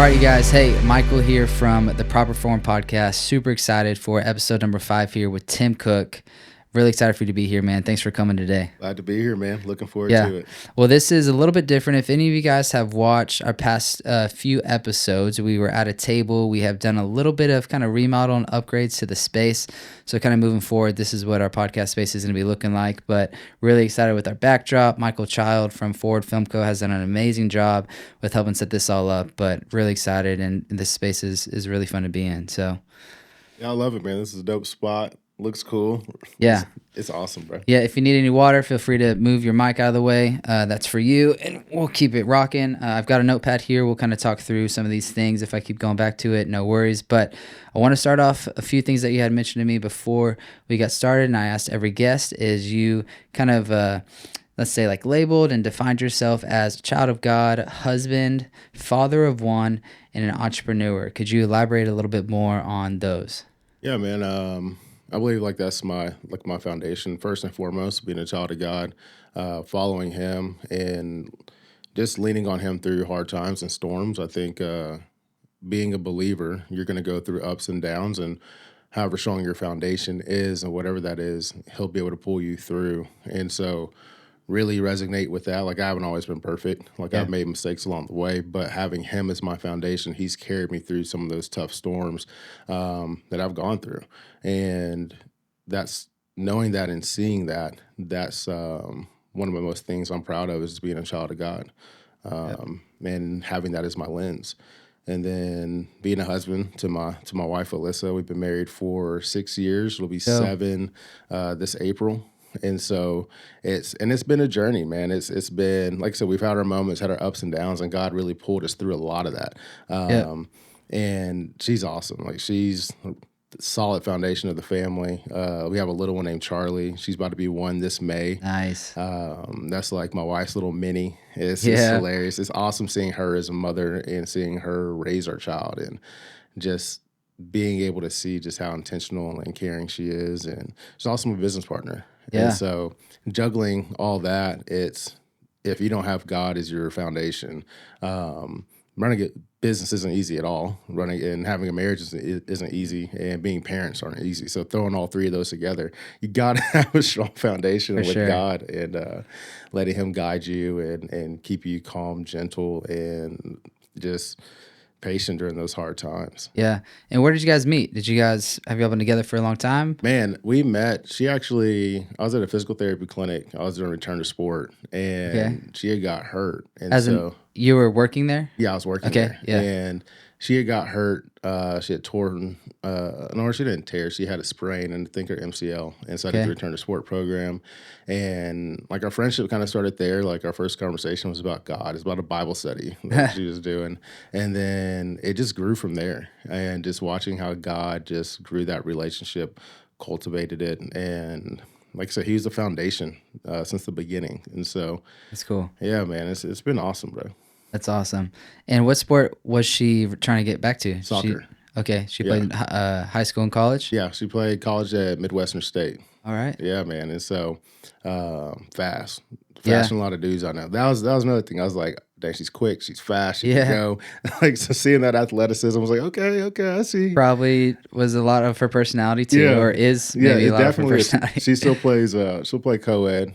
right, you guys. Hey, Michael here from the Proper Form Podcast. Super excited for episode number 5 here with Tim Cook. Really excited for you to be here, man. Thanks for coming today. Glad to be here, man. Looking forward Yeah. to it. Well, this is a little bit different. If any of you guys have watched our past few episodes, we were at a table. We have done a little bit of kind of remodel and upgrades to the space. So kind of moving forward, this is what our podcast space is going to be looking like. But really excited with our backdrop. Michael Child from Forward Film Co. has done an amazing job with helping set this all up. But really excited, and this space is really fun to be in. So Yeah, I love it, man. This is a dope spot. Looks cool. Yeah. It's awesome, bro. Yeah, if you need any water, feel free to move your mic out of the way. That's for you, and we'll keep it rocking. I've got a notepad here. We'll kind of talk through some of these things. If I keep going back to it, no worries. But I want to start off a few things that you had mentioned to me before we got started, and I asked every guest, is you kind of, let's say, like labeled and defined yourself as a child of God, husband, father of one, and an entrepreneur. Could you elaborate a little bit more on those? Yeah, man. I believe like that's my foundation. First and foremost, being a child of God, following Him, and just leaning on Him through hard times and storms. I think being a believer, you're going to go through ups and downs, and however strong your foundation is, and whatever that is, He'll be able to pull you through. And so, really resonate with that. Like, I haven't always been perfect. Like, Yeah. I've made mistakes along the way, but having Him as my foundation, He's carried me through some of those tough storms that I've gone through. And that's knowing that and seeing that, that's one of the most things I'm proud of, is being a child of God, and having that as my lens. And then being a husband to my wife, Alyssa. We've been married for 6 years. It'll be 7 this April. And so it's been a journey, man. It's been, like I said, we've had our moments, had our ups and downs, and God really pulled us through a lot of that. And she's awesome. Like, she's the solid foundation of the family. We have a little one named Charlie. She's about to be 1 this May. Nice. That's like my wife's little mini. It's hilarious. It's awesome seeing her as a mother and seeing her raise our child, and just being able to see just how intentional and caring she is. And she's also my business partner. Yeah. And so juggling all that, it's, if you don't have God as your foundation, running a business isn't easy at all. Running and having a marriage isn't easy, and being parents aren't easy. So throwing all 3 of those together, you got to have a strong foundation with God, and letting Him guide you and keep you calm, gentle, and just patient during those hard times. Yeah. And where did you guys meet? Have y'all been together for a long time? Man, we met. I was at a physical therapy clinic. I was doing return to sport, and she had got hurt. And you were working there? Yeah, I was working there. Yeah. And she had got hurt. She had torn, no, she didn't tear. She had a sprain, and I think her MCL. And so I did the return to sport program. And like, our friendship kind of started there. Like, our first conversation was about God. It's about a Bible study that she was doing. And then it just grew from there. And just watching how God just grew that relationship, cultivated it. And like I said, He's the foundation since the beginning. And so That's cool. Yeah, man, it's been awesome, bro. That's awesome. And what sport was she trying to get back to? Soccer. She played high school and college? Yeah, she played college at Midwestern State. All right. Yeah, man. And so fast and a lot of dudes I know. That was another thing. I was like, dang, she's quick, she's fast, she can go. Like, so seeing that athleticism, I was like, okay, I see. Probably was a lot of her personality too, or is maybe a lot of her personality. She still plays. She'll play co-ed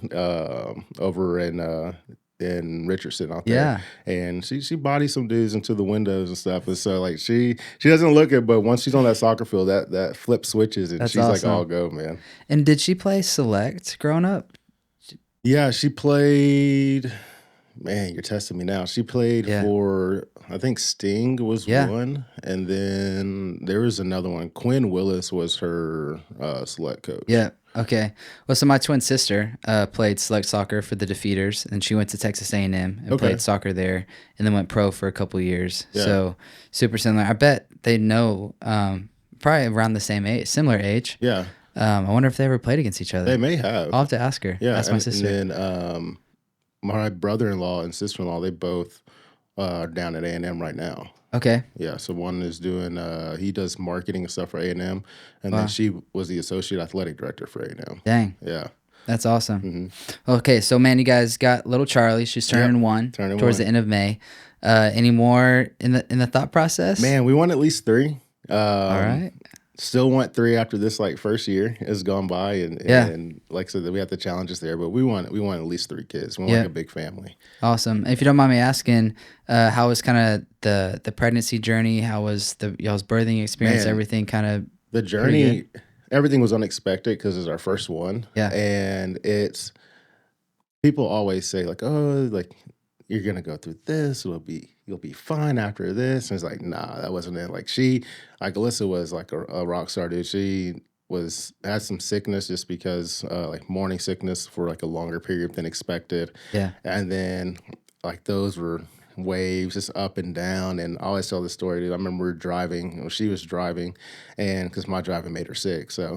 over in Richardson out there. Yeah. And she bodies some dudes into the windows and stuff. And so, like, she doesn't look it, but once she's on that soccer field, that flip switches, and That's she's awesome. like, all go, man. And did she play select growing up? Yeah, she played. Man, you're testing me now. She played for, I think Sting was one, and then there was another one. Quinn Willis was her select coach. Yeah. Okay. Well, so my twin sister played select soccer for the Defeaters, and she went to Texas A&M and played soccer there, and then went pro for a couple of years. Yeah. So super similar. I bet they know probably around the same age, similar age. Yeah. I wonder if they ever played against each other. They may have. I'll have to ask her. Yeah. Ask my sister. And then my brother-in-law and sister-in-law, they both are down at A&M right now. Okay. Yeah, so one is doing, he does marketing and stuff for A&M, and then she was the associate athletic director for A&M. Dang. Yeah. That's awesome. Hmm. Okay, so man, you guys got little Charlie. She's Yep, turning 1 turning towards one. the end of May. Any more in the thought process? Man, we want at least three. All Um, right. Still want three after this like first year has gone by, and Yeah. like I said, we have the challenges there, but we want at least three kids. We want like Yeah. a big family. Awesome. If you don't mind me asking, how was kind of the pregnancy journey? How was the y'all's birthing experience? Man, Everything kind of the pretty good? journey, everything was unexpected because it's our first one, Yeah. and it's people always say like, oh, like you're gonna go through this, you'll be fine after this. And it's like, nah, that wasn't it. Like Alyssa was like a rock star, dude. She had some sickness just because like morning sickness for like a longer period than expected. Yeah. And then like those were waves just up and down. And I always tell the story, dude. I remember we were driving, she was driving, and because my driving made her sick. So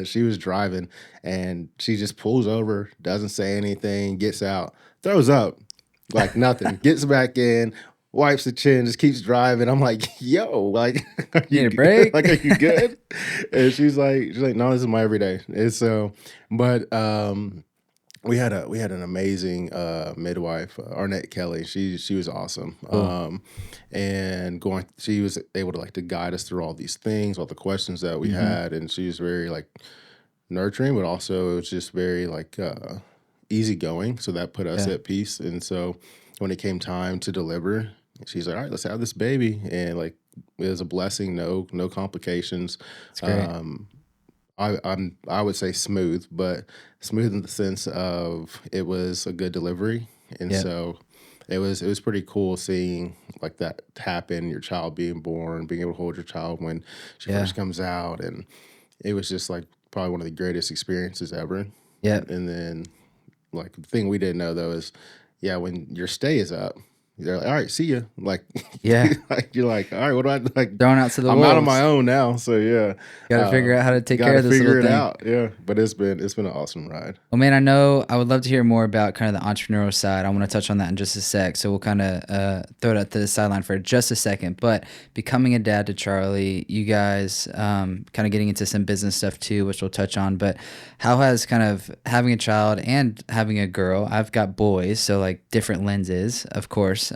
she was driving and she just pulls over, doesn't say anything, gets out, throws up like nothing, gets back in, wipes the chin, just keeps driving. I'm like, yo, like, are you Need a good? break? Like, are you good? And she's like, no, this is my everyday. And so, but we had an amazing midwife, Arnett Kelly. She was awesome. Cool. And she was able to like to guide us through all these things, all the questions that we Hmm. had, and she was very like nurturing, but also it was just very like easygoing. So that put us Yeah. at peace. And so when it came time to deliver, she's like, all right, let's have this baby. And like it was a blessing, no complications. It's great. Um, I would say smooth, but smooth in the sense of it was a good delivery, and Yeah. so it was pretty cool seeing like that happen, your child being born, being able to hold your child when she Yeah. first comes out, and it was just like probably one of the greatest experiences ever. Yeah. And then like the thing we didn't know though is, yeah, when your stay is up, they're like, all right, see ya. Like, Yeah. like you're like, all right, what do I like? Thrown out to the I'm out on my wolves. own now, so yeah, Got to figure out how to take got care to of this little figure it thing. out. Yeah, but it's been an awesome ride. Well, man, I know I would love to hear more about kind of the entrepreneurial side. I want to touch on that in just a sec. So we'll kind of throw it out to the sideline for just a second. But becoming a dad to Charlie, you guys kind of getting into some business stuff too, which we'll touch on. But how has kind of having a child and having a girl, I've got boys, so like different lenses, of course.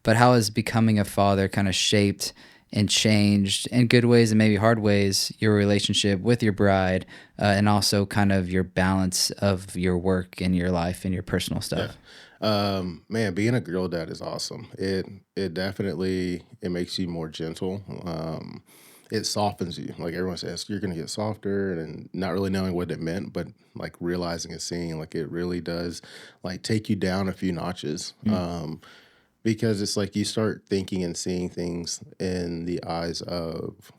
But how has becoming a father kind of shaped and changed in good ways and maybe hard ways your relationship with your bride, and also kind of your balance of your work and your life and your personal Yeah. stuff? Man, being a girl dad is awesome. It definitely it makes you more gentle. It softens you. Like everyone says, you're gonna get softer, and not really knowing what it meant, but like realizing and seeing, like it really does, like take you down a few notches. Mm. Because it's like you start thinking and seeing things in the eyes of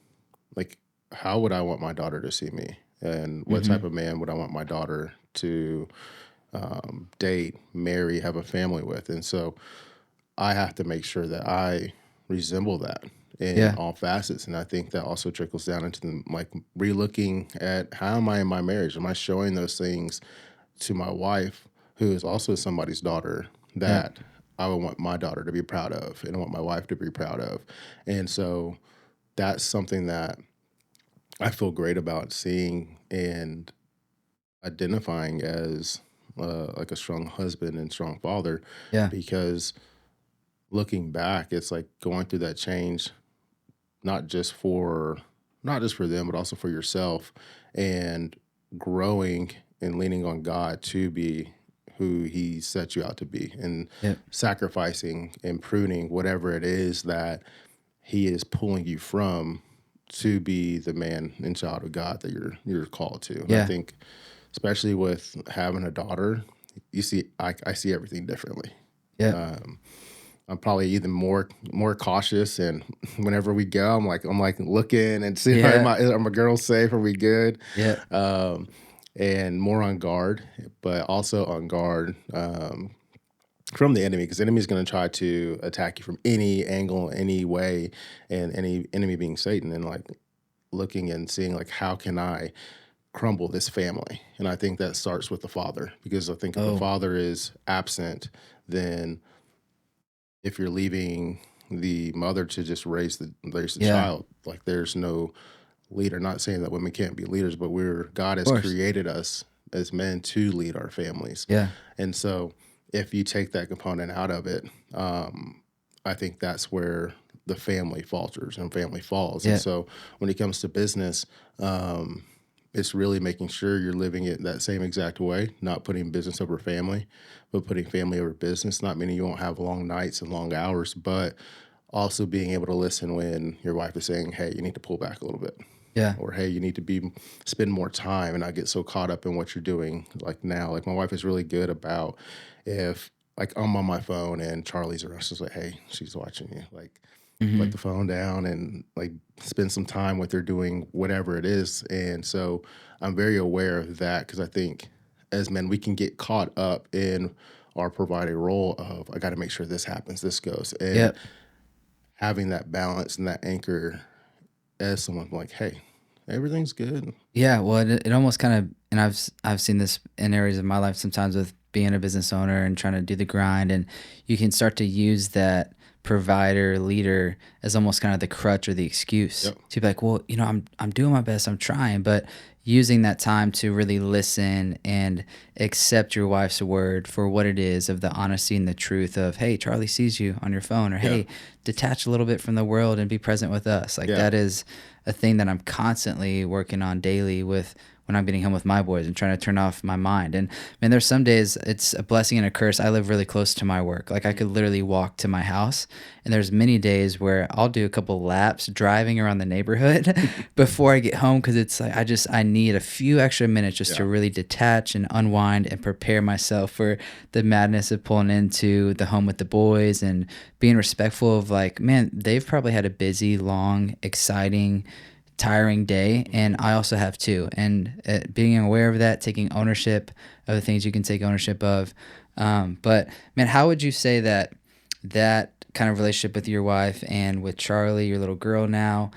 like how would I want my daughter to see me, and what Mm-hmm. type of man would I want my daughter to date, marry, have a family with. And so I have to make sure that I resemble that in Yeah. all facets. And I think that also trickles down into the, like relooking at how am I in my marriage? Am I showing those things to my wife, who is also somebody's daughter, Yeah. that I would want my daughter to be proud of and I want my wife to be proud of. And so that's something that I feel great about seeing and identifying as like a strong husband and strong father, Yeah. because looking back, it's like going through that change, not just for not just for them, but also for yourself, and growing and leaning on God to be who He set you out to be, and Yeah. sacrificing and pruning whatever it is that He is pulling you from to be the man and child of God that you're called to. And I Yeah. think, especially with having a daughter, you see, I see everything differently. Yeah. Um, I'm probably even more cautious, and whenever we go, I'm like looking and see, Yeah. are my girls safe? Are we good? Yeah. Um, and more on guard, but also on guard from the enemy, because the enemy is going to try to attack you from any angle, any way, and any enemy being Satan, and like looking and seeing like how can I crumble this family. And I think that starts with the father, because I think if the Oh, father is absent, then if you're leaving the mother to just raise the yeah. child, like there's no leader. Not saying that women can't be leaders, but God Of has course. created us as men to lead our families. Yeah. And so if you take that component out of it, I think that's where the family falters and family falls. And Yeah. so when it comes to business, it's really making sure you're living it that same exact way, not putting business over family, but putting family over business. Not meaning you won't have long nights and long hours, but also being able to listen when your wife is saying, hey, you need to pull back a little bit. Yeah. Or hey, you need to spend more time and not get so caught up in what you're doing. Like now, like my wife is really good about if like I'm on my phone and Charlie's around, she's like, hey, she's watching you. Like put Hmm. the phone down and like spend some time with her doing whatever it is. And so I'm very aware of that because I think as men, we can get caught up in our providing role of I got to make sure this happens, this goes. And Yep. having that balance and that anchor as someone like, hey, everything's good. Yeah, well, it almost kind of, and I've seen this in areas of my life sometimes with being a business owner and trying to do the grind, and you can start to use that provider leader as almost kind of the crutch or the excuse Yep. to be like, well, I'm doing my best, I'm trying, but using that time to really listen and accept your wife's word for what it is of the honesty and the truth of, hey, Charlie sees you on your phone, or Yeah. hey, detach a little bit from the world and be present with us. Like Yeah. that is a thing that I'm constantly working on daily with when I'm getting home with my boys and trying to turn off my mind. And man, there's some days it's a blessing and a curse. I live really close to my work. Like I could literally walk to my house. And there's many days where I'll do a couple laps driving around the neighborhood before I get home because it's like I need a few extra minutes just to Yeah. really detach and unwind and prepare myself for the madness of pulling into the home with the boys and being respectful of like, man, they've probably had a busy, long, exciting, tiring day, and I also have too. And being aware of that, taking ownership of the things you can take ownership of. But man, how would you say that kind of relationship with your wife and with Charlie, your little girl now,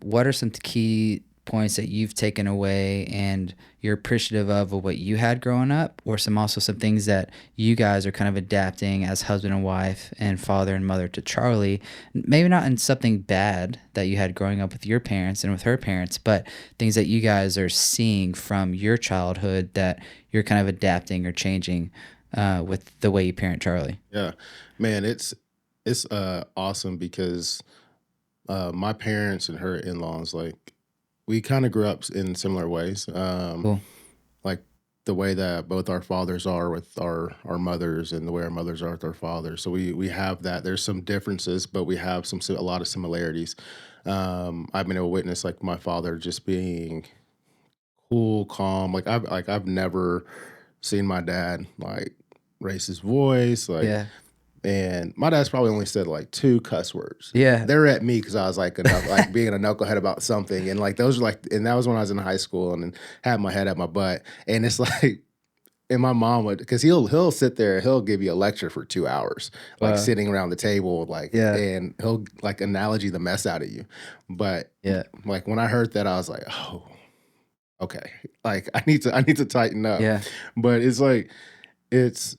what are some key points that you've taken away and you're appreciative of what you had growing up, or some things that you guys are kind of adapting as husband and wife and father and mother to Charlie, maybe not in something bad that you had growing up with your parents and with her parents, but things that you guys are seeing from your childhood that you're kind of adapting or changing with the way you parent Charlie. Yeah. Man, it's awesome because my parents and her in-laws, like we kind of grew up in similar ways. Cool. Like the way that both our fathers are with our mothers and the way our mothers are with our fathers. So we have that. There's some differences, but we have a lot of similarities. I've been able to witness like my father just being cool, calm. I've never seen my dad like raise his voice, like. Yeah. And my dad's probably only said like two cuss words. Yeah. They're at me because I was like like being a knucklehead about something, and like those are like, and that was when I was in high school and had my head at my butt, and it's like, and my mom would because he'll sit there, he'll give you a lecture for 2 hours, like Wow. sitting around the table, like, Yeah. and he'll like analogy the mess out of you, but Yeah. like when I heard that, I was like, oh, okay, like I need to tighten up, Yeah. but it's like it's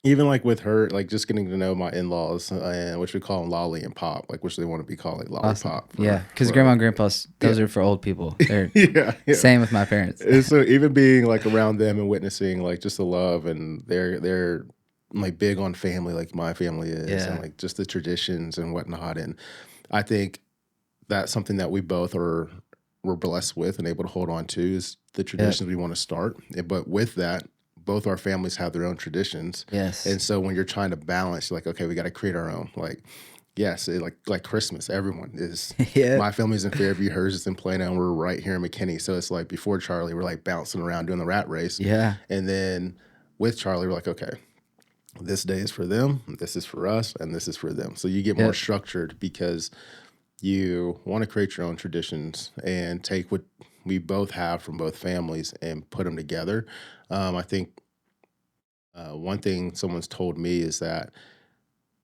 even like with her, like just getting to know my in-laws, which we call them Lolly and Pop, like which they want to be called like Awesome. Lollipop Yeah. Because for grandma and grandpa's, those yeah, are for old people. They're yeah, yeah. same with my parents. And so even being like around them and witnessing like just the love and they're like big on family, like my family is, and Yeah. like just the traditions and whatnot. And I think that's something that we both we're blessed with and able to hold on to is the Yeah. traditions we want to start. But with that, both our families have their own traditions. Yes. And so when you're trying to balance, you're like, okay, we got to create our own. Like, yes, like Christmas, everyone is. Yeah. My family's in Fairview, hers is in Plano, and we're right here in McKinney. So it's like before Charlie, we're like bouncing around doing the rat race. Yeah. And then with Charlie, we're like, okay, this day is for them, this is for us, and this is for them. So you get more Yep. structured because you want to create your own traditions and take what we both have from both families and put them together. I think one thing someone's told me is that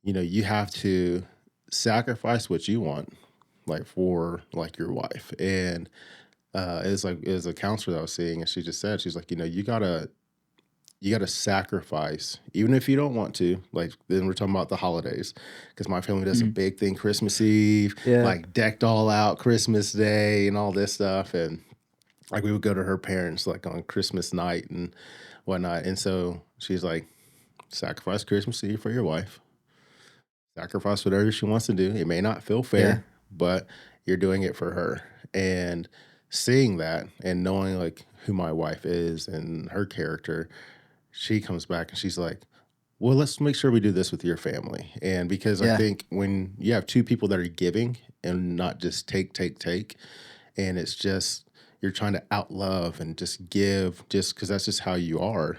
you have to sacrifice what you want, like for like your wife. And it's like it was a counselor that I was seeing, and she just said she's like, you gotta sacrifice, even if you don't want to. Like then we're talking about the holidays, because my family does a Mhm. big thing Christmas Eve, Yeah. like decked all out Christmas Day and all this stuff. And like we would go to her parents like on Christmas night and whatnot. And so she's like, sacrifice Christmas Eve for your wife, sacrifice whatever she wants to do. It may not feel Yeah. fair, but you're doing it for her. And seeing that and knowing like who my wife is and her character, she comes back and she's like, well, let's make sure we do this with your family. And because I Yeah. think when you have two people that are giving and not just take, take, take, and it's just you're trying to outlove and just give just because that's just how you are.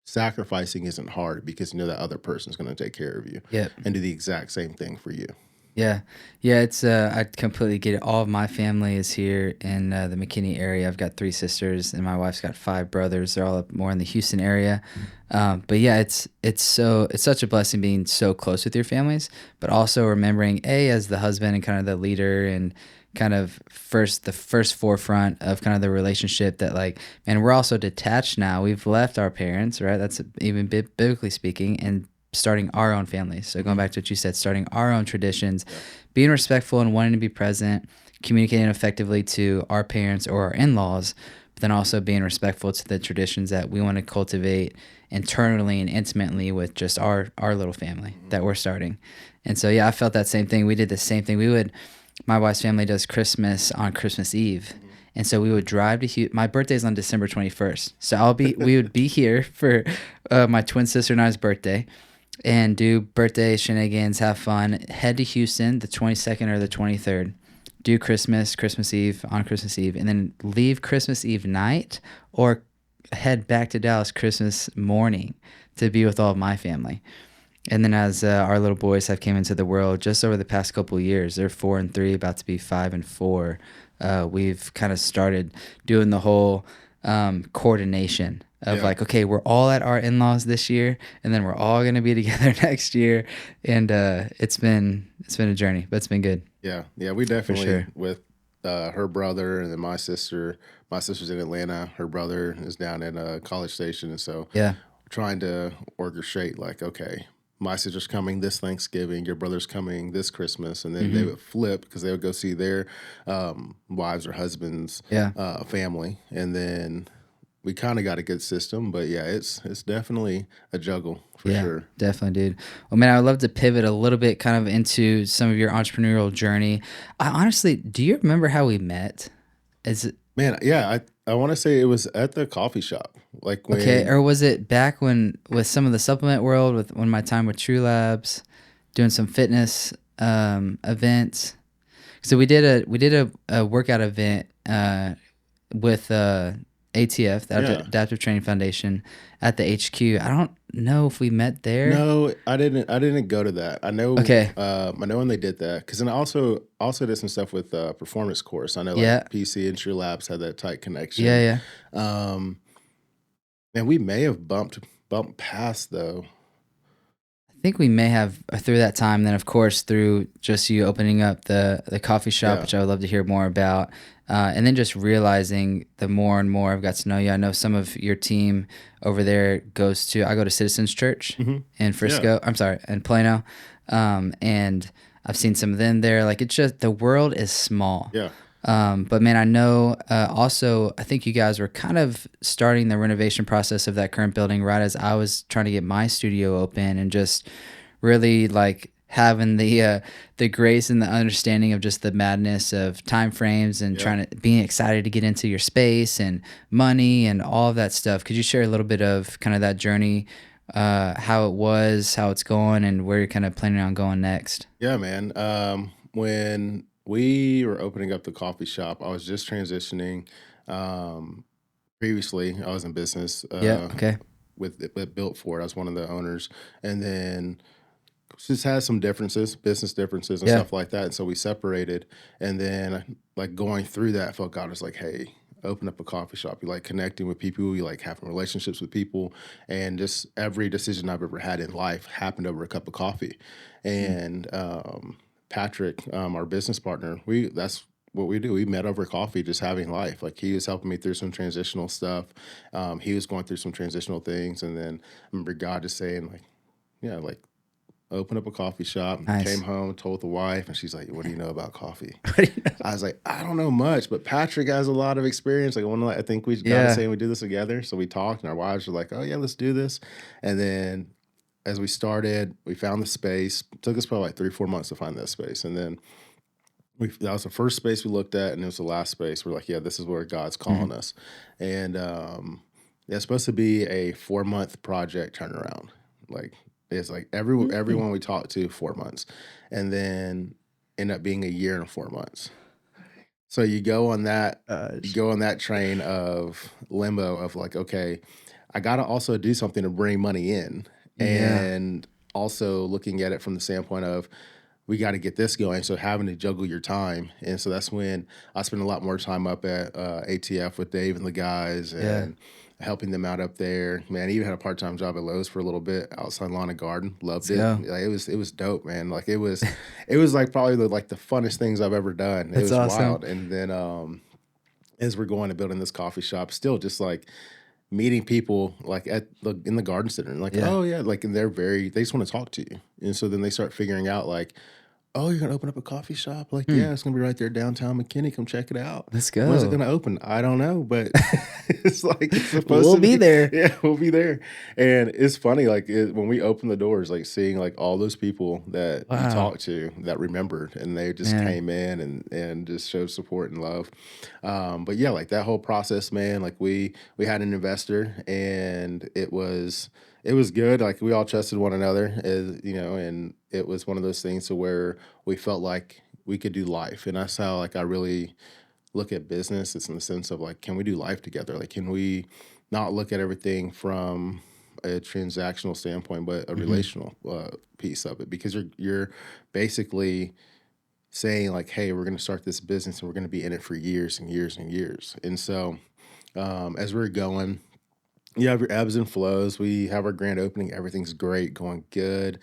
Sacrificing isn't hard because you know that other person's going to take care of you Yep. and do the exact same thing for you. Yeah. Yeah, it's I completely get it. All of my family is here in the McKinney area. I've got three sisters and my wife's got five brothers. They're all up more in the Houston area. But yeah, it's such a blessing being so close with your families, but also remembering as the husband and kind of the leader and kind of the first forefront of kind of the relationship that like, man, we're also detached now. We've left our parents, right? That's even biblically speaking, and starting our own families. So going back to what you said, starting our own traditions, Yeah. being respectful and wanting to be present, communicating effectively to our parents or our in-laws, but then also being respectful to the traditions that we want to cultivate internally and intimately with just our little family that we're starting. And so yeah, I felt that same thing. We did the same thing. My wife's family does Christmas on Christmas Eve. And so we would drive to Houston. My birthday's on December 21st. So we would be here for my twin sister and I's birthday and do birthday shenanigans, have fun, head to Houston the 22nd or the 23rd, do Christmas Eve on Christmas Eve, and then leave Christmas Eve night or head back to Dallas Christmas morning to be with all of my family. And then as our little boys have came into the world just over the past couple of years, they're 4 and 3, about to be 5 and 4. We've kind of started doing the whole coordination of Yeah. like, okay, we're all at our in-laws this year, and then we're all gonna be together next year. And it's been a journey, but it's been good Yeah. Yeah. We for definitely sure. with her brother and then my sister. My sister's in Atlanta. Her brother is down at College Station. And so Yeah. trying to orchestrate like, okay, my sister's coming this Thanksgiving, your brother's coming this Christmas, and then they Hmm. would flip because they would go see their wives or husbands' Yeah. family, and then we kind of got a good system. But yeah, it's definitely a juggle for Yeah, sure. definitely, dude. Well, man, I would love to pivot a little bit kind of into some of your entrepreneurial journey. I honestly, do you remember how we met? Is it Man, yeah, I want to say it was at the coffee shop, like okay, when or was it back when with some of the supplement world with when my time with True Labs, doing some fitness events? So we did a workout event with ATF, the yeah. Adaptive Training Foundation, at the HQ. I don't know if we met there. No, I didn't. I didn't go to that. I know. Okay. I know when they did that because then I also did some stuff with performance course. I know like Yeah. PC and True Labs had that tight Yeah. connection. Yeah. Um, and we may have bumped past though. I think we may have through that time. Then, of course, through just you opening up the coffee shop, Yeah. which I would love to hear more about, and then just realizing the more and more I've got to know you. I know some of your team over there goes to. I go to Citizens Church Hmm. in Yeah. Frisco. I'm sorry, in Plano, and I've seen some of them there. Like it's just the world is small. Yeah. But man, I know also, I think you guys were kind of starting the renovation process of that current building right as I was trying to get my studio open and just really like having the grace and the understanding of just the madness of time frames and Yeah. trying to being excited to get into your space and money and all of that stuff. Could you share a little bit of kind of that journey, how it was, how it's going, and where you're kind of planning on going next? Yeah, man. When we were opening up the coffee shop, I was just transitioning. Um, Previously, I was in business Yeah. Okay. with Built For It. I was one of the owners, and then just had some differences, business differences and Yeah. stuff like that. And so we separated. And then like going through that, I felt God was like, hey, open up a coffee shop. You like connecting with people, you like having relationships with people. And just every decision I've ever had in life happened over a cup of coffee. Mm. And Patrick, our business partner, we that's what we do. We met over coffee, just having life. Like he was helping me through some transitional stuff. He was going through some transitional things. And then I remember God just saying, like, yeah, like opened up a coffee shop, came Nice. home, told the wife, and she's like, "What do you know about coffee?" What do you know? I was like, "I don't know much, but Patrick has a lot of experience. Like, I think we got to Yeah. say we do this together." So we talked, and our wives were like, "Oh yeah, let's do this." And then as we started, we found the space. It took us probably like 3, 4 months to find that space, and then that was the first space we looked at, and it was the last space. We're like, "Yeah, this is where God's calling Mhm. us." And yeah, it's supposed to be a 4 month project turnaround. Like it's like Mm. everyone we talked to 4 months, and then end up being a year and 4 months. So you Gosh. go on that train of limbo of like, okay, I got to also do something to bring money in, Yeah. and also looking at it from the standpoint of we got to get this going. So having to juggle your time, and so that's when I spend a lot more time up at ATF with Dave and the guys, Yeah. and helping them out up there. Man, I even had a part-time job at Lowe's for a little bit outside lawn and garden. Loved Let's it. go. Like, it was dope, man. Like it was like probably the funnest things I've ever done. It That's was awesome. wild. And then as we're going to building this coffee shop, still just like meeting people like in the garden center, and like, Yeah. oh yeah, like, and they just want to talk to you. And so then they start figuring out like, "Oh, you're gonna open up a coffee shop?" Like, Hmm. "Yeah, it's gonna be right there downtown McKinney. Come check it out." Let's "When's it go. gonna open?" "I don't know, but it's like it's supposed We'll to be be." there. Yeah, we'll be there. And it's funny, like when we open the doors, like seeing like all those people that you Wow. talked to that remembered, and they just Man. came in and just showed support and love. But yeah, like that whole process, man. Like we had an investor, and it was good. Like we all trusted one another, as you know, and it was one of those things to where we felt like we could do life. And that's how like I really look at business. It's in the sense of like, can we do life together? Like, can we not look at everything from a transactional standpoint, but a Mhm. relational piece of it? Because you're basically saying like, hey, we're going to start this business and we're going to be in it for years and years and years. And so as we're going, you have your ebbs and flows. We have our grand opening. Everything's great, going good.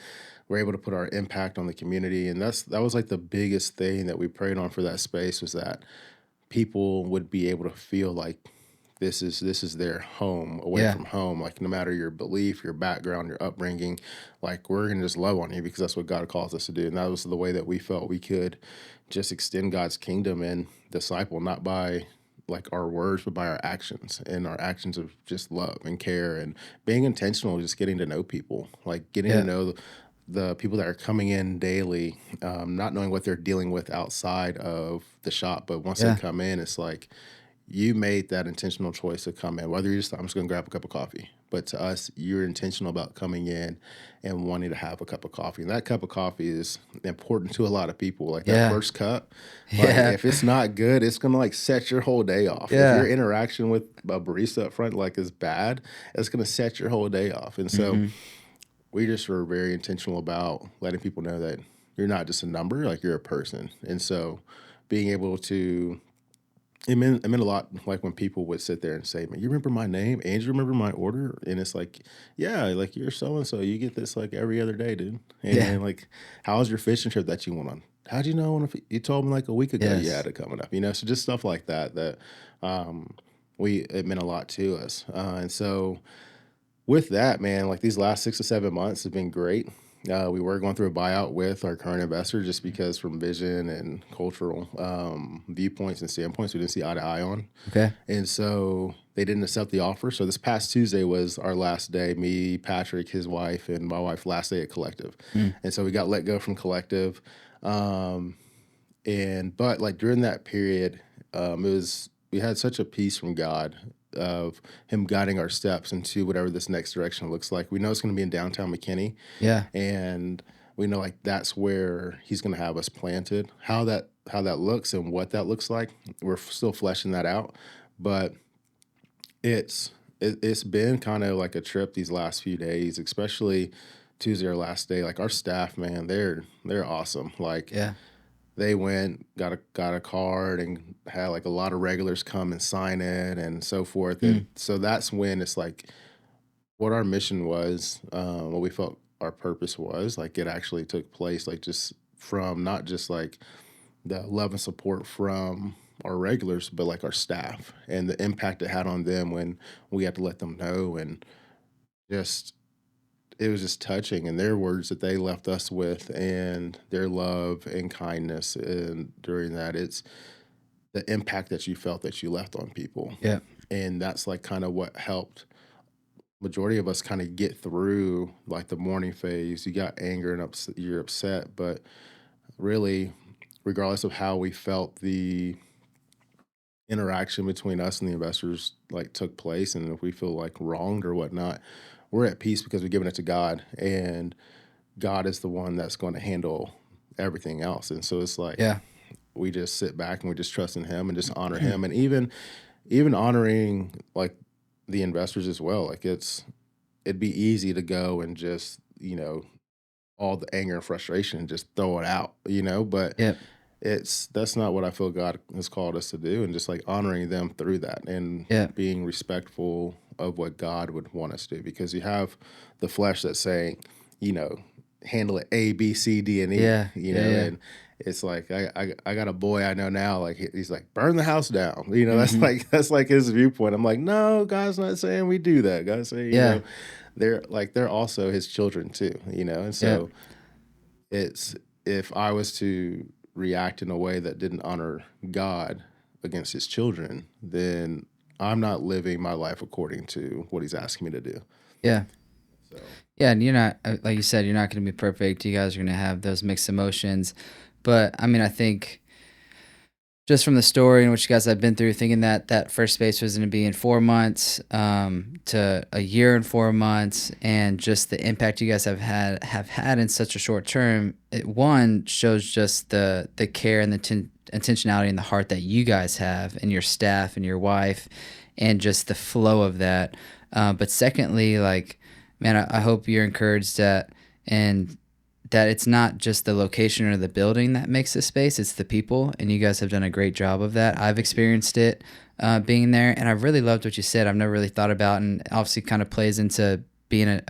We're able to put our impact on the community, and that was like the biggest thing that we prayed on for that space, was that people would be able to feel like this is their home away Yeah. from home. Like no matter your belief, your background, your upbringing, like we're gonna just love on you because that's what God calls us to do. And that was the way that we felt we could just extend God's kingdom and disciple, not by like our words, but by our actions, and our actions of just love and care and being intentional, just getting to know people, like getting to Yeah. know the people that are coming in daily, not knowing what they're dealing with outside of the shop, but once they Yeah. come in, it's like you made that intentional choice to come in. Whether you're just, I'm just going to grab a cup of coffee, but to us, you're intentional about coming in and wanting to have a cup of coffee. And that cup of coffee is important to a lot of people. Like that Yeah. first cup, like Yeah. if it's not good, it's gonna like set your whole day off. If your Yeah. interaction with a barista up front like is bad, it's gonna set your whole day off. And so Mhm. we just were very intentional about letting people know that you're not just a number, like you're a person. And so being able to, it meant a lot, like when people would sit there and say, "Man, you remember my name and you remember my order?" And it's like, "Yeah, like you're so and so. You get this like every other day, dude." Yeah. And like, how's your fishing trip that you went on? How'd you know when you told me like a week ago you had Yes. it coming up? You know, so just stuff like that that um, we it meant a lot to us. And so with that, man, like these last 6 to 7 months have been great. We were going through a buyout with our current investor just Mhm. because from vision and cultural viewpoints and standpoints we didn't see eye to eye on. Okay. And so they didn't accept the offer. So this past Tuesday was our last day, me, Patrick, his wife, and my wife, last day at Collective. Mm. And so we got let go from Collective. Um, but like during that period, it was we had such a peace from God of Him guiding our steps into whatever this next direction looks like. We know it's going to be in downtown McKinney, Yeah. and we know like that's where He's going to have us planted. How that looks and what that looks like, we're still fleshing that out. But it's been kind of like a trip these last few days, especially Tuesday, our last day. Like our staff, man, they're awesome. Like Yeah. they went, got a card, and had like a lot of regulars come and sign it and so forth. And Mm. so that's when it's like what our mission was, what we felt our purpose was, like it actually took place, like just from not just like the love and support from our regulars, but like our staff and the impact it had on them when we had to let them know. And just it was just touching, and their words that they left us with, and their love and kindness, and during that, it's the impact that you felt that you left on people, Yeah. and that's like kind of what helped majority of us kind of get through like the mourning phase. You got anger and you're upset, but really, regardless of how we felt, the interaction between us and the investors like took place, and if we feel like wronged or whatnot, we're at peace because we've given it to God, and God is the one that's going to handle everything else. And so it's like Yeah. we just sit back and we just trust in Him and just honor Him, and even honoring like the investors as well. Like it'd be easy to go and just all the anger and frustration and just throw it out, but Yeah. that's not what I feel God has called us to do, and just like honoring them through that and Yeah. being respectful of what God would want us to do, because you have the flesh that's saying, you know, handle it A, B, C, D, and E, Yeah. Yeah. Yeah. and it's like I got a boy I know now, like he's like, burn the house down. Hmm. That's like his viewpoint. I'm like, no, God's not saying we do that. God's saying, Yeah. they're also his children too, and Yeah. so it's if I was to react in a way that didn't honor God against his children, then I'm not living my life according to what he's asking me to do. Yeah. So Yeah, and you're not like you said, you're not going to be perfect. You guys are going to have those mixed emotions, but I mean, I think just from the story and what you guys have been through, thinking that that first space was going to be in 4 months, to a year and 4 months, and just the impact you guys have had in such a short term, it one shows just the care and the intentionality and the heart that you guys have, and your staff and your wife, and just the flow of that. But secondly, like, man, I hope you're encouraged and that it's not just the location or the building that makes the space, it's the people, and you guys have done a great job of that. I've experienced it, being there, and I really loved what you said. I've never really thought about, and obviously kind of plays into being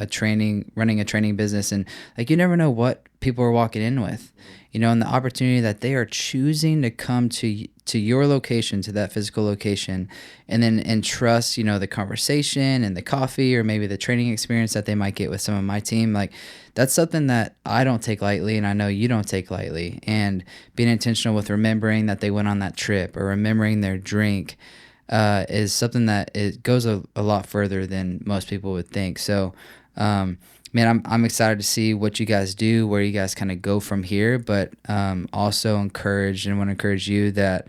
running a training business, and like you never know what people are walking in with, and the opportunity that they are choosing to come to your location, to that physical location, and then trust, the conversation and the coffee, or maybe the training experience that they might get with some of my team. Like, that's something that I don't take lightly, and I know you don't take lightly. And being intentional with remembering that they went on that trip, or remembering their drink, is something that it goes a lot further than most people would think. So, man, I'm excited to see what you guys do, where you guys kind of go from here. But also encouraged, and want to encourage you that,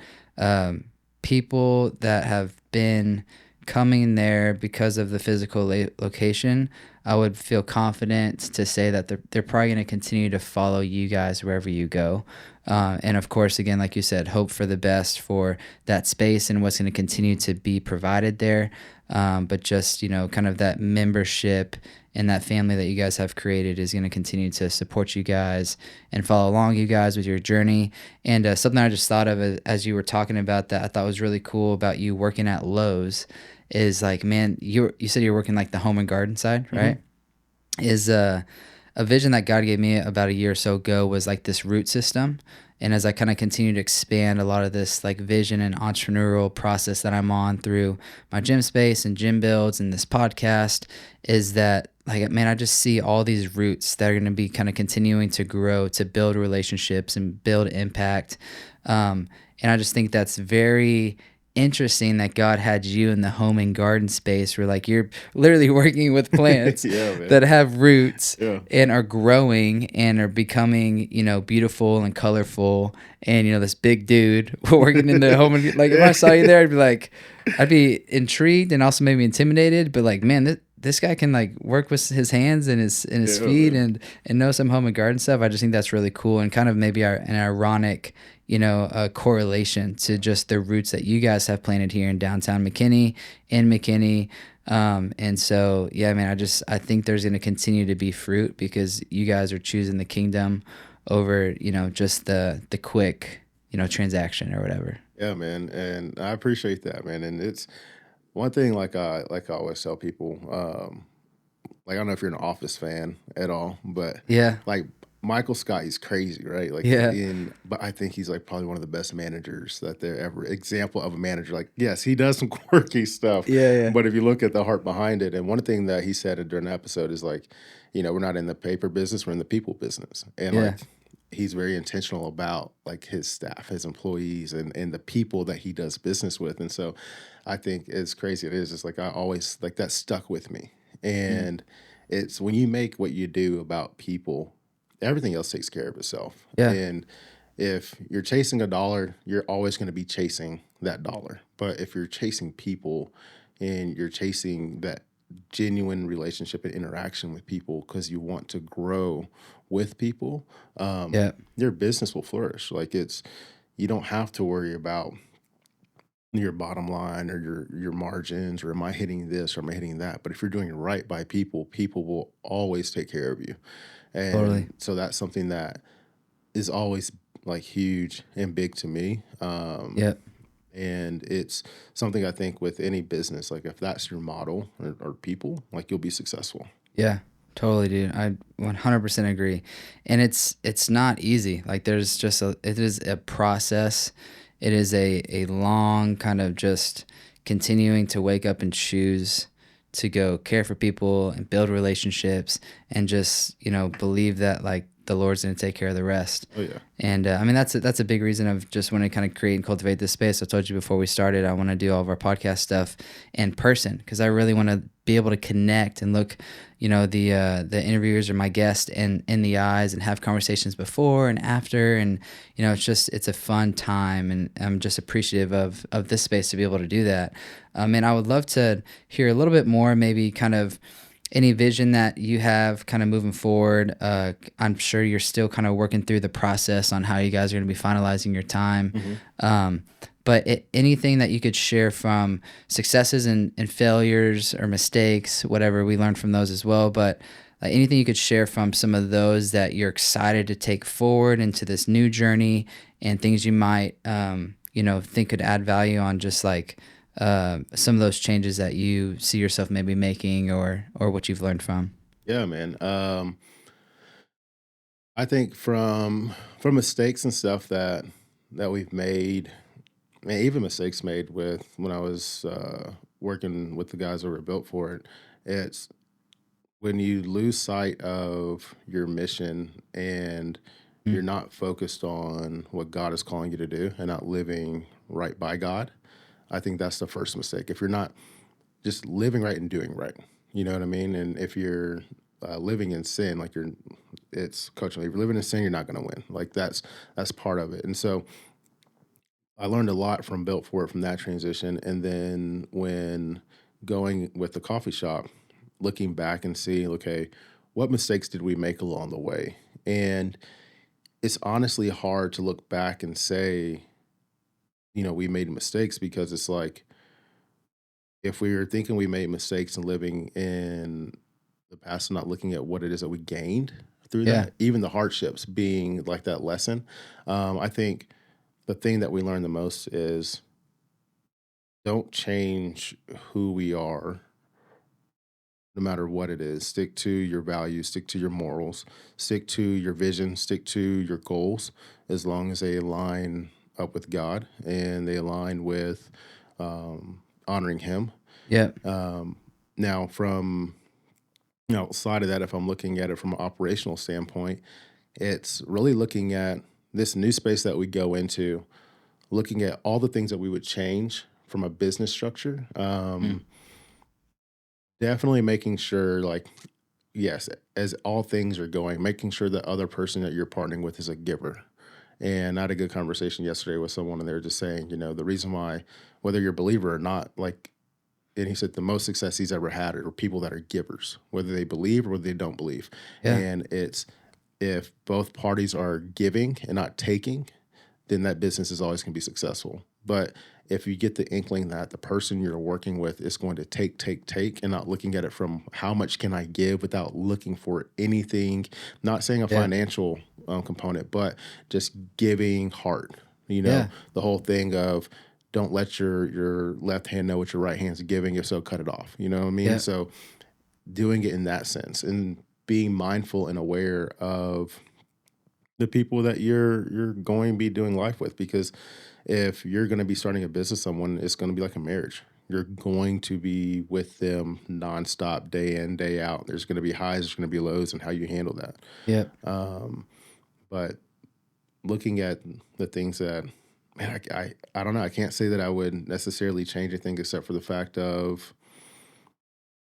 people that have been coming there because of the physical location, I would feel confident to say that they're probably going to continue to follow you guys wherever you go. And of course, again, like you said, hope for the best for that space and what's going to continue to be provided there. But just, kind of that membership and that family that you guys have created is going to continue to support you guys and follow along you guys with your journey. And something I just thought of as you were talking about that I thought was really cool about you working at Lowe's is like, man, you said you're working like the home and garden side, right? Is a vision that God gave me about a year or so ago was like this root system. And as I kind of continue to expand a lot of this like vision and entrepreneurial process that I'm on through my gym space and gym builds and this podcast, is that like, man, I just see all these roots that are going to be kind of continuing to grow, to build relationships and build impact. And I just think that's very interesting that God had you in the home and garden space where like you're literally working with plants yeah, man. that have roots Yeah. and are growing and are becoming, beautiful and colorful. And, this big dude working in the home and like, if I saw you there, I'd be intrigued and also maybe intimidated, but like, man, this guy can like work with his hands and his Yeah, feet man. and know some home and garden stuff. I just think that's really cool, and kind of maybe an ironic, correlation to just the roots that you guys have planted here in downtown McKinney, in McKinney. And so, yeah, man, I think there's going to continue to be fruit because you guys are choosing the kingdom over, just the quick, transaction or whatever. Yeah, man, and I appreciate that, man. And it's one thing, like I always tell people, like I don't know if you're an Office fan at all, but Yeah. like Michael Scott, he's crazy, right? Like Yeah. but I think he's like probably one of the best managers that there ever example of a manager. Like, yes, he does some quirky stuff, Yeah, yeah. but if you look at the heart behind it, and one thing that he said during the episode is like, we're not in the paper business, we're in the people business. And Yeah. like he's very intentional about like his staff, his employees and the people that he does business with. And so I think as crazy it is, it's like I always like that stuck with me. Mm. And it's when you make what you do about people, everything else takes care of itself. Yeah. And if you're chasing a dollar, you're always going to be chasing that dollar. But if you're chasing people and you're chasing that genuine relationship and interaction with people because you want to grow with people, Yeah. your business will flourish. Like you don't have to worry about your bottom line or your margins or am I hitting this or am I hitting that? But if you're doing it right by people, people will always take care of you. Totally. And so that's something that is always like huge and big to me. Yeah. And it's something I think with any business, like if that's your model or people, like you'll be successful. Yeah, totally, dude. I 100% agree. And it's not easy. Like there's just it is a process. It is a long kind of just continuing to wake up and choose to go care for people and build relationships and just, believe that like the Lord's going to take care of the rest. Oh yeah. And I mean, that's a big reason of just want to kind of create and cultivate this space. I told you before we started, I want to do all of our podcast stuff in person because I really want to be able to connect and look, the interviewers or my guest in the eyes and have conversations before and after. And, it's a fun time. And I'm just appreciative of this space to be able to do that. And I would love to hear a little bit more, maybe kind of any vision that you have kind of moving forward. I'm sure you're still kind of working through the process on how you guys are going to be finalizing your time. Mhm. But anything that you could share from successes and failures or mistakes, whatever, we learned from those as well. But anything you could share from some of those that you're excited to take forward into this new journey and things you might, think could add value on just like some of those changes that you see yourself maybe making or what you've learned from. Yeah, man. I think from mistakes and stuff that we've made, and even mistakes made with when I was working with the guys that were built for it, it's when you lose sight of your mission and Mm. you're not focused on what God is calling you to do and not living right by God. I think that's the first mistake. If you're not just living right and doing right, you know what I mean? And if you're living in sin, like it's coaching. If you're living in sin, you're not going to win. Like that's part of it. And so I learned a lot from Built for It from that transition. And then when going with the coffee shop, looking back and seeing, okay, what mistakes did we make along the way? And it's honestly hard to look back and say, we made mistakes because it's like if we were thinking we made mistakes and living in the past and not looking at what it is that we gained through Yeah. that, even the hardships being like that lesson, I think the thing that we learn the most is don't change who we are no matter what it is. Stick to your values, stick to your morals, stick to your vision, stick to your goals as long as they align up with God and they align with honoring Him. Yeah. Now, from outside of that, if I'm looking at it from an operational standpoint, it's really looking at this new space that we go into, looking at all the things that we would change from a business structure. Mm. Definitely making sure, like, yes, as all things are going, making sure the other person that you're partnering with is a giver. And I had a good conversation yesterday with someone, and they were just saying, the reason why, whether you're a believer or not, like, and he said the most success he's ever had are people that are givers, whether they believe or whether they don't believe. Yeah. And it's if both parties are giving and not taking, then that business is always going to be successful. But if you get the inkling that the person you're working with is going to take, and not looking at it from how much can I give without looking for anything, not saying a Yeah. financial component, but just giving heart, Yeah. the whole thing of don't let your left hand know what your right hand's giving. If so, cut it off. You know what I mean? Yeah. So doing it in that sense and being mindful and aware of the people that you're going to be doing life with, because if you're going to be starting a business with someone, it's going to be like a marriage. You're going to be with them nonstop, day in, day out. There's going to be highs, there's going to be lows, and how you handle that. Yep. But looking at the things that, man, I don't know. I can't say that I would necessarily change anything except for the fact of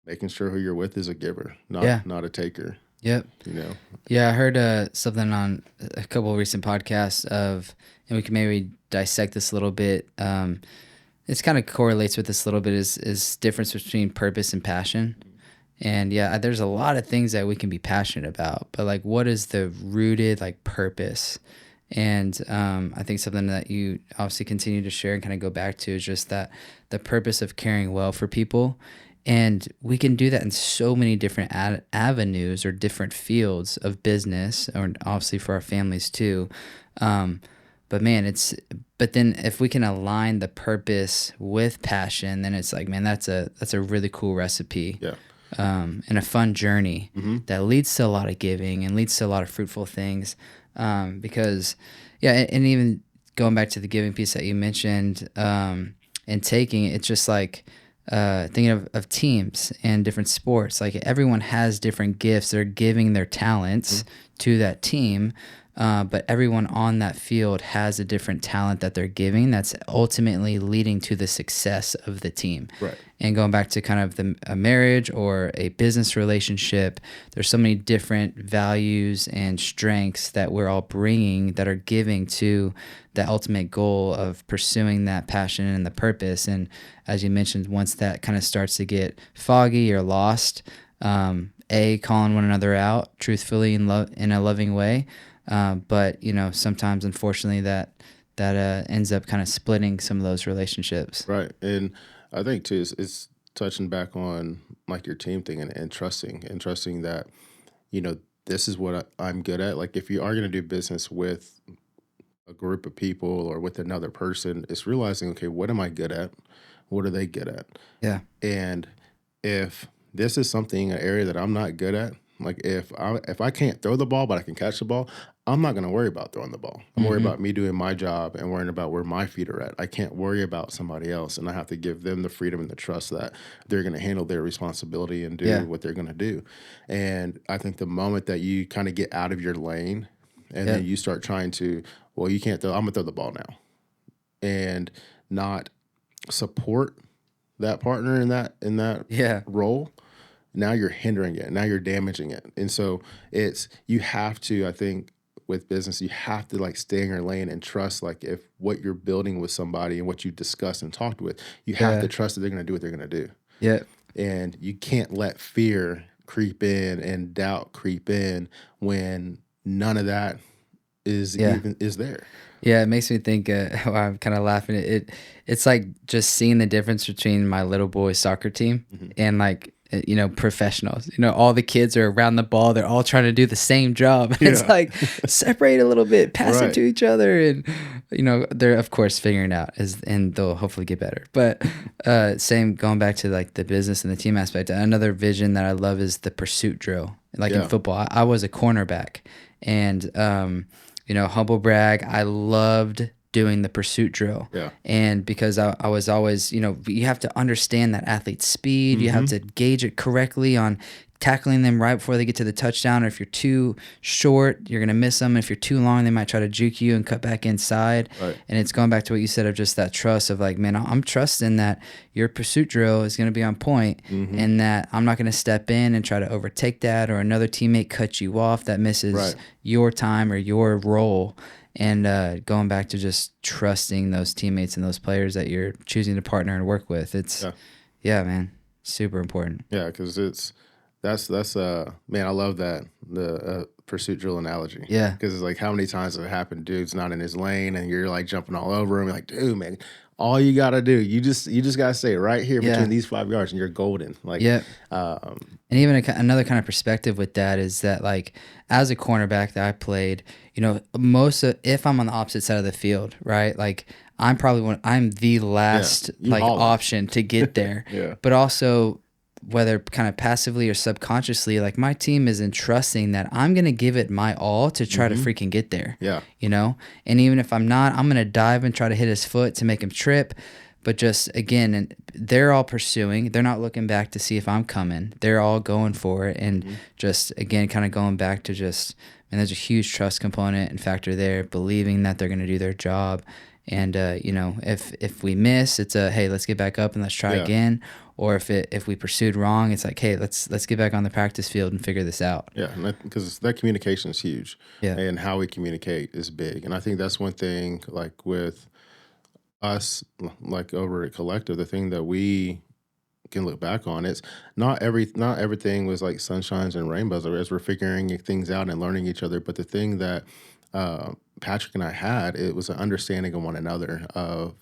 making sure who you're with is a giver, Yeah. not a taker. Yep. You know. Yeah, I heard something on a couple of recent podcasts of, and we can maybe dissect this a little bit. It's kind of correlates with this a little bit is difference between purpose and passion. And yeah, there's a lot of things that we can be passionate about, but like, what is the rooted like purpose? And I think something that you obviously continue to share and kind of go back to is just that the purpose of caring well for people. And we can do that in so many different avenues or different fields of business, or obviously for our families too. But man, but then if we can align the purpose with passion, then it's like, man, that's a really cool recipe. Yeah. And a fun journey that leads to a lot of giving and leads to a lot of fruitful things. Because, yeah, and even going back to the giving piece that you mentioned, and taking, it's just like thinking of teams and different sports. Like everyone has different gifts. They're giving their talents to that team. But everyone on that field has a different talent that they're giving that's ultimately leading to the success of the team. Right. And going back to kind of a marriage or a business relationship, there's so many different values and strengths that we're all bringing that are giving to the ultimate goal of pursuing that passion and the purpose. And as you mentioned, once that kind of starts to get foggy or lost, calling one another out truthfully in a loving way. But sometimes unfortunately that ends up kind of splitting some of those relationships. Right. And I think too, it's touching back on like your team thing and trusting that, this is what I'm good at. Like if you are going to do business with a group of people or with another person, it's realizing, okay, what am I good at? What are they good at? Yeah. And if this is an area that I'm not good at, like if I can't throw the ball, but I can catch the ball, I'm not going to worry about throwing the ball. I'm worried about me doing my job and worrying about where my feet are at. I can't worry about somebody else, and I have to give them the freedom and the trust that they're going to handle their responsibility and do what they're going to do. And I think the moment that you kind of get out of your lane and then you start trying to, well, you can't throw, I'm going to throw the ball now, and not support that partner in that role, now you're hindering it. Now you're damaging it. And so you have to, I think, with business, you have to like stay in your lane and trust, like if what you're building with somebody and what you discussed and talked with, you have to trust that they're going to do what they're going to do. Yeah. And you can't let fear creep in and doubt creep in when none of that is there. Yeah, it makes me think. I'm kind of laughing. It's like just seeing the difference between my little boy's soccer team and like professionals. All the kids are around the ball. They're all trying to do the same job. It's like separate a little bit, pass it to each other, and they're of course figuring it out and they'll hopefully get better. But same going back to like the business and the team aspect. Another vision that I love is the pursuit drill. Like in football, I was a cornerback, and humble brag, I loved doing the pursuit drill. Yeah. And because I was always, you have to understand that athlete's speed. You have to gauge it correctly on tackling them right before they get to the touchdown. Or if you're too short, you're going to miss them. If you're too long, they might try to juke you and cut back inside. Right. And it's going back to what you said of just that trust of like, man, I'm trusting that your pursuit drill is going to be on point, and that I'm not going to step in and try to overtake that, or another teammate cut you off that misses your time or your role. And going back to just trusting those teammates and those players that you're choosing to partner and work with. It's, man, super important. Yeah, because that's man, I love that, the pursuit drill analogy. Yeah. Because it's like, how many times has it happened, dude's not in his lane and you're like jumping all over him. You're like, dude, man, all you got to do, you just got to stay right here between these 5 yards and you're golden. Like, and even another kind of perspective with that is that, like, as a cornerback that I played, if I'm on the opposite side of the field, right? Like, I'm the last option to get there. But also, whether kind of passively or subconsciously, like my team is entrusting that I'm going to give it my all to try to freaking get there, Yeah. you know? And even if I'm not, I'm going to dive and try to hit his foot to make him trip. But just again, and they're all pursuing, they're not looking back to see if I'm coming. They're all going for it. And just again, kind of going back to just, and there's a huge trust component and factor there, believing that they're going to do their job. And you know, if we miss, it's a hey, let's get back up and let's try again. Or if we pursued wrong, it's like hey, let's get back on the practice field and figure this out. Yeah, and because that communication is huge, and how we communicate is big. And I think that's one thing, like with us, like over at Collective, the thing that we can look back on, it's not everything was like sunshines and rainbows as we're figuring things out and learning each other. But the thing that Patrick and I had, it was an understanding of one another, of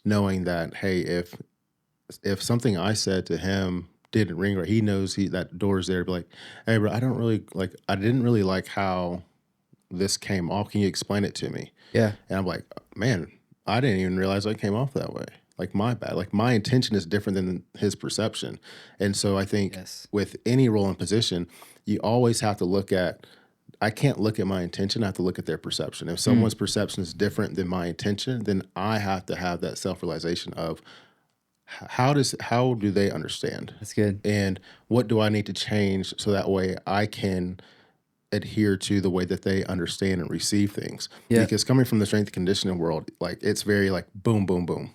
knowing that hey, if something I said to him didn't ring right, he knows that door's there to be like, hey bro, I didn't really like how this came off. Can you explain it to me? Yeah. And I'm like, man, I didn't even realize I came off that way. Like my bad. Like my intention is different than his perception. And so I think with any role and position, you always have to look at, I can't look at my intention. I have to look at their perception. If someone's perception is different than my intention, then I have to have that self-realization of how do they understand? That's good. And what do I need to change so that way I can adhere to the way that they understand and receive things. Yeah. Because coming from the strength and conditioning world, like it's very like boom, boom, boom.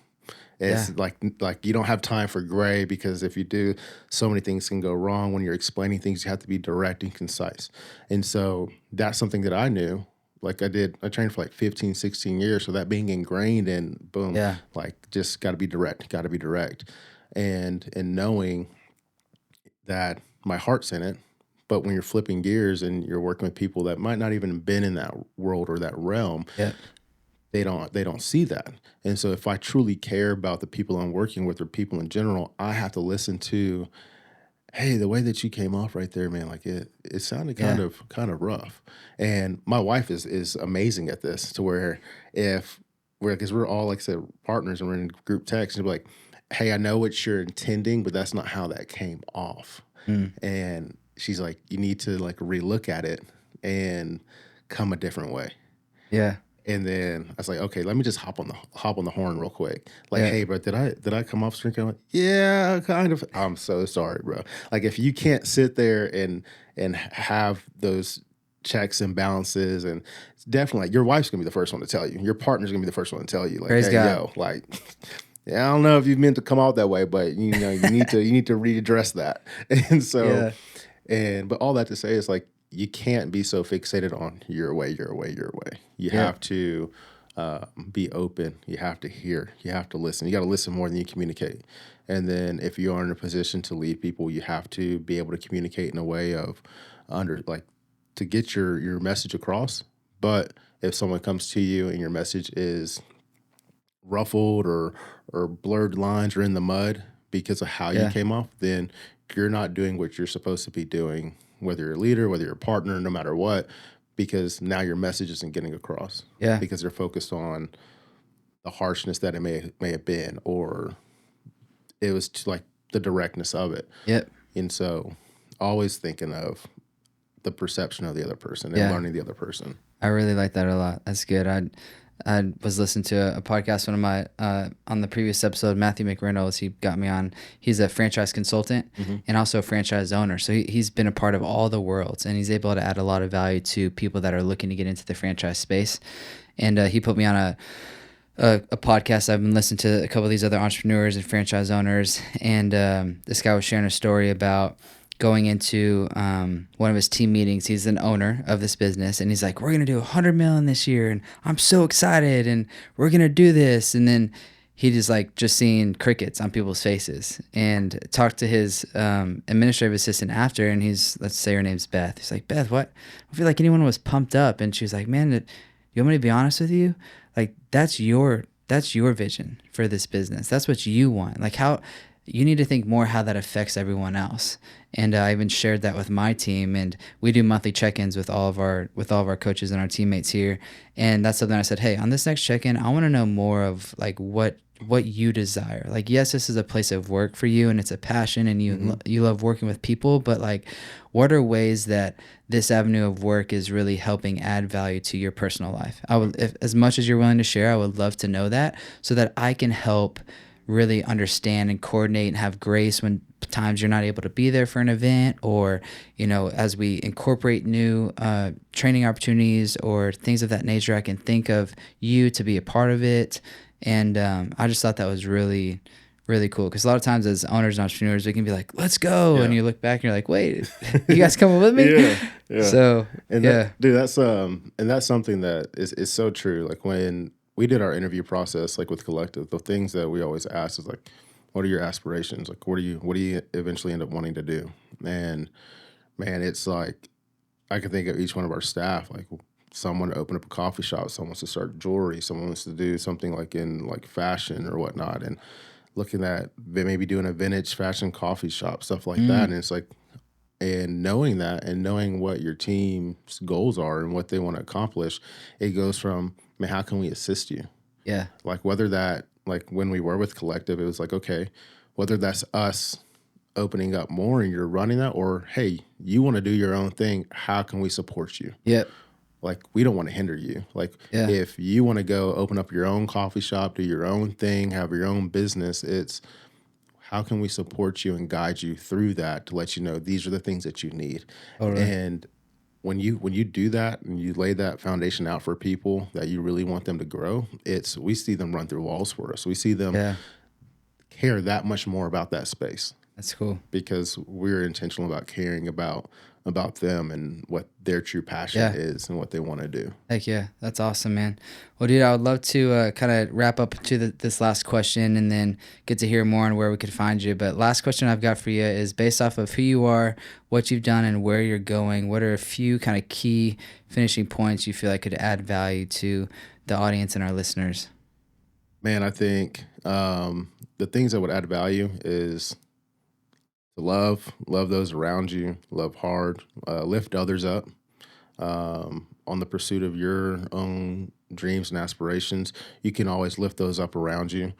It's like you don't have time for gray, because if you do, so many things can go wrong. When you're explaining things, you have to be direct and concise. And so that's something that I knew. Like I trained for like 15, 16 years. So that being ingrained in boom, like just got to be direct. And knowing that my heart's in it. But when you're flipping gears and you're working with people that might not even have been in that world or that realm, they don't see that. And so if I truly care about the people I'm working with or people in general, I have to listen to, hey, the way that you came off right there, man, like it sounded kind of rough. And my wife is amazing at this, to where because we're all, like I said, partners, and we're in group text, and be like, hey, I know what you're intending, but that's not how that came off. And she's like, you need to like relook at it and come a different way. Yeah. And then I was like, okay, let me just hop on the horn real quick. Like, hey, bro, did I come off string? I'm like, yeah, kind of. I'm so sorry, bro. Like, if you can't sit there and have those checks and balances, and it's definitely like your wife's gonna be the first one to tell you. Your partner's gonna be the first one to tell you, like, Praise hey, God. yo, like, yeah, I don't know if you meant to come out that way, but you know, you need to readdress that. And so, but all that to say is like, you can't be so fixated on your way. You have to be open. You have to hear. You have to listen. You got to listen more than you communicate. And then if you are in a position to lead people, you have to be able to communicate in a way of to get your message across. But if someone comes to you and your message is ruffled or blurred lines or in the mud because of how you came off, then you're not doing what you're supposed to be doing, whether you're a leader, whether you're a partner, no matter what, because now your message isn't getting across. Yeah. Because they're focused on the harshness that it may have been, or it was like the directness of it. Yep. And so always thinking of the perception of the other person and learning the other person. I really like that a lot. That's good. I was listening to a podcast, one of my, on the previous episode, Matthew McReynolds, he got me on. He's a franchise consultant and also a franchise owner. So he's been a part of all the worlds, and he's able to add a lot of value to people that are looking to get into the franchise space. And he put me on a podcast. I've been listening to a couple of these other entrepreneurs and franchise owners, and this guy was sharing a story about going into one of his team meetings. He's an owner of this business, and he's like, we're going to do 100 million this year, and I'm so excited, and we're going to do this. And then he just seeing crickets on people's faces, and talked to his administrative assistant after, and let's say her name's Beth. He's like, Beth, what? I feel like anyone was pumped up. And she was like, man, you want me to be honest with you? Like, that's your vision for this business. That's what you want. Like, how you need to think more how that affects everyone else. And I even shared that with my team, and we do monthly check-ins with all of our coaches and our teammates here. And that's something I said, hey, on this next check-in, I want to know more of like what what you desire. Like, yes, this is a place of work for you and it's a passion and you love working with people, but like, what are ways that this avenue of work is really helping add value to your personal life? I would, if, as much as you're willing to share, I would love to know that so that I can help really understand and coordinate and have grace when times you're not able to be there for an event, or as we incorporate new training opportunities or things of that nature, I can think of you to be a part of it. And I just thought that was really really cool, because a lot of times as owners and entrepreneurs we can be like, let's go, and you look back and you're like, wait, you guys coming with me? Yeah. So And that, dude, that's something that is so true. Like when we did our interview process, like with Collective, the things that we always ask is like, what are your aspirations? Like, what do you eventually end up wanting to do? And man, it's like I can think of each one of our staff. Like, someone to open up a coffee shop, someone wants to start jewelry, someone wants to do something like in like fashion or whatnot, and looking at maybe doing a vintage fashion coffee shop, stuff like that. And it's like, and knowing that and knowing what your team's goals are and what they want to accomplish, it goes from, man, how can we assist you? yeah, Like whether that, like when we were with Collective, it was like, okay, whether that's us opening up more and you're running that, or hey, you want to do your own thing, how can we support you? yep, Like, we don't want to hinder you. Like, yeah, if you want to go open up your own coffee shop, do your own thing, have your own business, it's how can we support you and guide you through that to let you know these are the things that you need. totally, And when you do that and you lay that foundation out for people that you really want them to grow, we see them run through walls for us. We see them yeah, care that much more about that space that's cool. because we're intentional about caring about them and what their true passion Yeah. is and what they want to do. Heck yeah, that's awesome, man. Well, dude, I would love to kind of wrap up to this last question and then get to hear more on where we could find you. But last question I've got for you is based off of who you are, what you've done, and where you're going. What are a few kind of key finishing points you feel like could add value to the audience and our listeners? Man, I think the things that would add value is to love those around you, love hard, lift others up on the pursuit of your own dreams and aspirations. You can always lift those up around you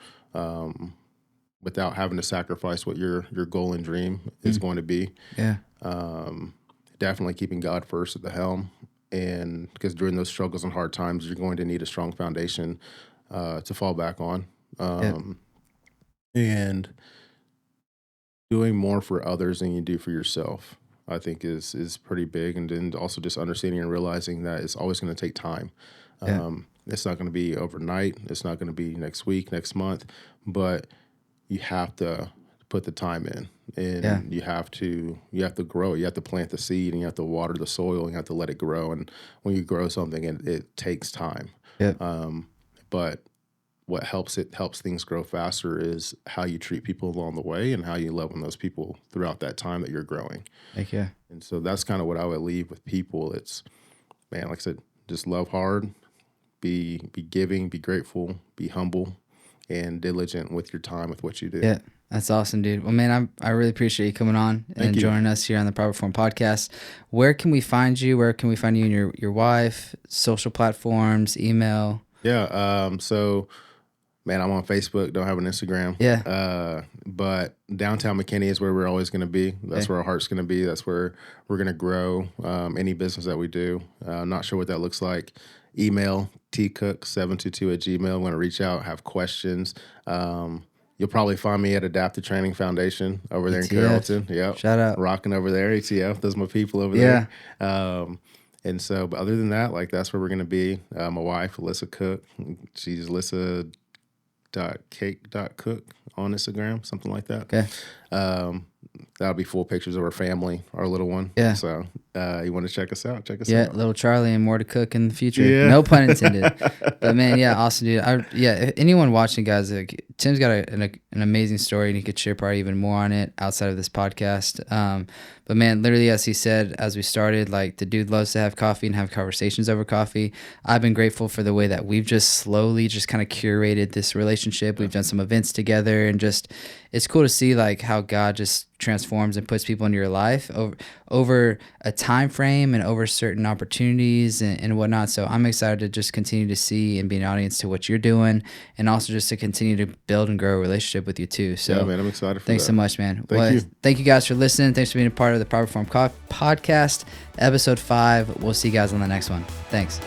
without having to sacrifice what your goal and dream is going to be. Yeah, Definitely keeping God first at the helm. And because during those struggles and hard times, you're going to need a strong foundation to fall back on. And doing more for others than you do for yourself, I think is pretty big. And then also just understanding and realizing that it's always going to take time. Yeah. It's not going to be overnight. It's not going to be next week, next month, but you have to put the time in, and you have to grow. You have to plant the seed, and you have to water the soil, and you have to let it grow. And when you grow something, it takes time. Yep. But what helps things grow faster is how you treat people along the way and how you love on those people throughout that time that you're growing. Heck yeah. And so that's kind of what I would leave with people. It's, man, like I said, just love hard, be giving, be grateful, be humble, and diligent with your time, with what you do. Yeah. That's awesome, dude. Well, man, I really appreciate you coming on and joining us here on the Proper Form Podcast. Where can we find you? Where can we find you and your wife? Social platforms, email? Yeah. So, man, I'm on Facebook. Don't have an Instagram. Yeah. But downtown McKinney is where we're always going to be. That's where our heart's going to be. That's where we're going to grow any business that we do. Not sure what that looks like. Email tcook722@gmail. I'm going to reach out, have questions. You'll probably find me at Adaptive Training Foundation over there in Carrollton. Yep. Shout out. Rocking over there, ATF. Those are my people over there. And so, but other than that, like, that's where we're going to be. My wife, Alyssa Cook, she's Alyssa.cake.cook on Instagram, something like that. Okay. That'll be full pictures of our family, our little one. Yeah. So you want to check us out? Check us out. Yeah, little Charlie and more to cook in the future. Yeah. No pun intended. But man, yeah, awesome, dude. If anyone watching, guys, like, Tim's got an an amazing story, and he could share probably even more on it outside of this podcast. But man, literally, as he said, as we started, like, the dude loves to have coffee and have conversations over coffee. I've been grateful for the way that we've just slowly just kind of curated this relationship. We've done some events together, and just, it's cool to see like how God just transforms and puts people into your life over a time frame and over certain opportunities and whatnot. So I'm excited to just continue to see and be an audience to what you're doing, and also just to continue to build and grow a relationship with you too. So yeah, man, I'm excited for thanks that. so much, man. Thank you guys for listening. Thanks for being a part of the Proper Form podcast, episode 5. We'll see you guys on the next one. Thanks.